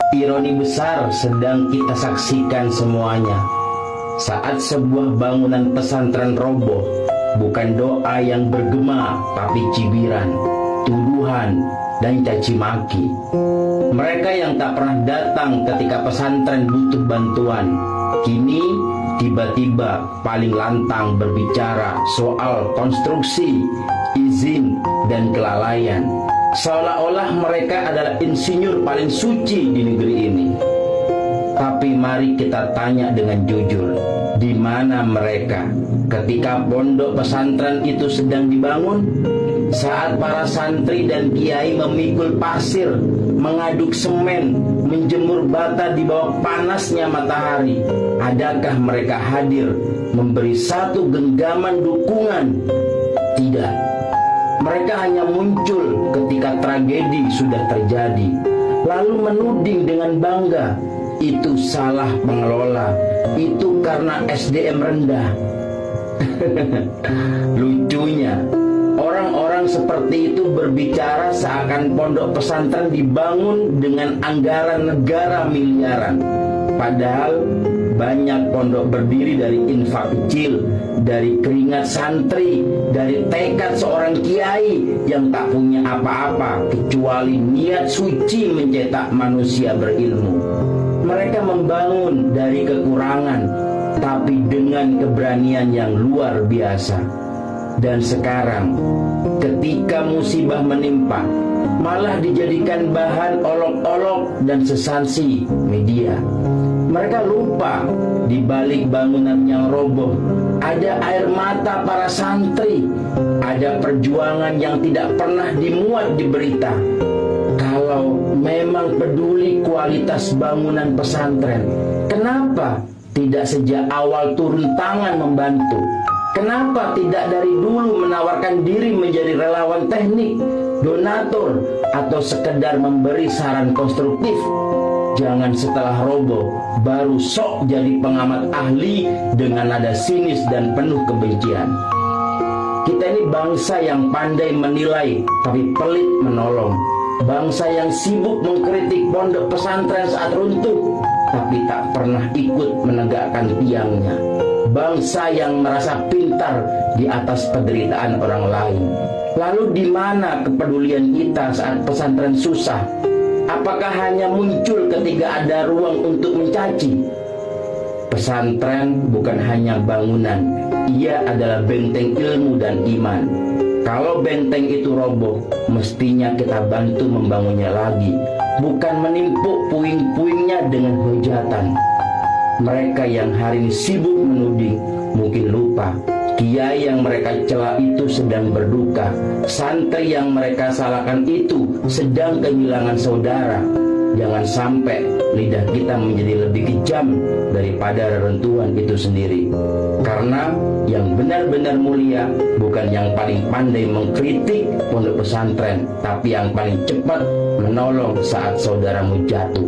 Ironi besar sedang kita saksikan semuanya. Saat sebuah bangunan pesantren roboh, bukan doa yang bergema, tapi cibiran, tuduhan, dan caci maki. Mereka yang tak pernah datang ketika pesantren butuh bantuan, kini tiba-tiba paling lantang berbicara soal konstruksi, izin, dan kelalaian. Seolah-olah mereka adalah insinyur paling suci di negeri ini. Tapi mari kita tanya dengan jujur, di mana mereka ketika pondok pesantren itu sedang dibangun? Saat para santri dan kiai memikul pasir, mengaduk semen, menjemur bata di bawah panasnya matahari, adakah mereka hadir memberi satu genggaman dukungan? Tidak. Mereka hanya muncul ketika tragedi sudah terjadi, lalu menuding dengan bangga, itu salah pengelola, itu karena SDM rendah. Lucunya, orang-orang seperti itu berbicara seakan pondok pesantren dibangun dengan anggaran negara miliaran. Padahal banyak pondok berdiri dari infak kecil, dari keringat santri, dari tekad seorang kiai yang tak punya apa-apa kecuali niat suci mencetak manusia berilmu. Mereka membangun dari kekurangan, tapi dengan keberanian yang luar biasa. Dan sekarang, ketika musibah menimpa, malah dijadikan bahan olok-olok dan sesansi media. Mereka lupa di balik bangunan yang roboh ada air mata para santri, ada perjuangan yang tidak pernah dimuat di berita. Kalau memang peduli kualitas bangunan pesantren, kenapa tidak sejak awal turun tangan membantu? Kenapa tidak dari dulu menawarkan diri menjadi relawan teknik, donatur, atau sekedar memberi saran konstruktif? Jangan setelah roboh baru sok jadi pengamat ahli dengan nada sinis dan penuh kebencian. Kita ini bangsa yang pandai menilai tapi pelit menolong. Bangsa yang sibuk mengkritik pondok pesantren saat runtuh tapi tak pernah ikut menegakkan tiangnya. Bangsa yang merasa pintar di atas penderitaan orang lain. Lalu di mana kepedulian kita saat pesantren susah? Apakah hanya muncul ketika ada ruang untuk mencaci? Pesantren bukan hanya bangunan, ia adalah benteng ilmu dan iman. Kalau benteng itu roboh, mestinya kita bantu membangunnya lagi, bukan menimpuk puing-puingnya dengan hujatan. Mereka yang hari ini sibuk menuding mungkin lupa kiai yang mereka cela itu sedang berduka, santri yang mereka salahkan itu sedang kehilangan saudara. Jangan sampai lidah kita menjadi lebih kejam daripada reruntuhan itu sendiri. Karena yang benar-benar mulia bukan yang paling pandai mengkritik pondok pesantren, tapi yang paling cepat menolong saat saudaramu jatuh.